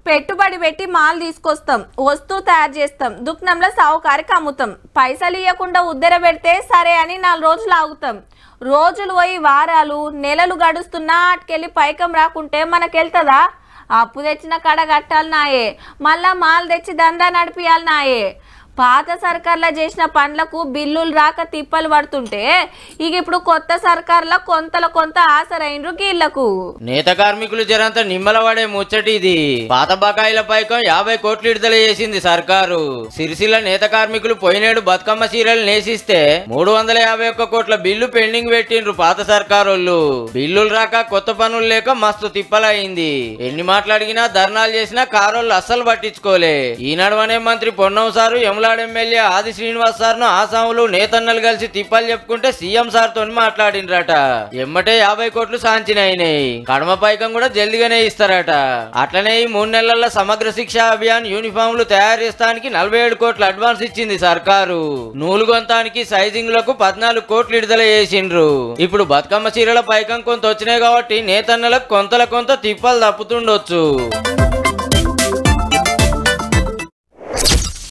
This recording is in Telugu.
పెట్టుబడి పెట్టి మాల్ తీసుకొస్తాం, వస్తువు తయారు చేస్తాం, దుకాణంలో సావుకారికి అమ్ముతాం, పైసలు ఇవ్వకుండా ఉద్దర పెడితే సరే అని 4 రోజులు ఆగుతాం. రోజులు పోయి వారాలు నెలలు గడుస్తున్నా అటుకెళ్ళి పైకం రాకుంటే మనకెళ్తుందా? అప్పు తెచ్చిన కడ కట్టాలి నాయే, మళ్ళా మాల్ తెచ్చి దందా నడిపియాలి నాయే. పాత సర్కార్లో చేసిన పనులకు బిల్లులు రాక తిప్పలు పడుతుంటే ఇక ఇప్పుడు కొత్త సర్కార్లో కొంత ఆసరైనరు గీళ్లకు. నేత కార్మికులు జరంత నిమ్మలవాడే ముచ్చటి ఇది. పాత బకాయిల పైకం 50 కోట్లు విడుదల చేసింది సర్కారు. సిరిసిల్ల నేత కార్మికులు పోయినేడు బతుకమ్మ చీరలు నేసిస్తే 351 కోట్ల బిల్లు పెండింగ్ పెట్టిండ్రు పాత సర్కారోళ్ళు. బిల్లులు రాక కొత్త పనులు లేక మస్తు తిప్పలయింది. ఎన్ని మాట్లాడినా ధర్నాలు చేసినా కారోళ్ళు అస్సలు పట్టించుకోలే. ఈనాడునే మంత్రి పొన్నం సారు ఎమ్మెల్యే ఆది శ్రీనివాస్ సార్ ను ఆసాములు నేతన్నలు కలిసి తిప్పలు చెప్పుకుంటే సీఎం సార్ తో మాట్లాడినరట. ఎమ్మటే 50 కోట్లు సాంచినయినాయి. కడమ పైకం కూడా జల్దిగానే ఇస్తారట. అట్లనే ఈ 3 నెలల సమగ్ర శిక్ష అభియాన్ యూనిఫామ్లు తయారు చేస్తానికి 47 కోట్లు అడ్వాన్స్ ఇచ్చింది సర్కారు. నూలు గొంతానికి సైజింగ్ లకు 14 కోట్లు విడుదల చేసిండ్రు. ఇప్పుడు బతుకమ్మ చీరల పైకం కొంత వచ్చినాయి కాబట్టి నేతన్నలకు కొంత తిప్పలు తప్పుతుండొచ్చు.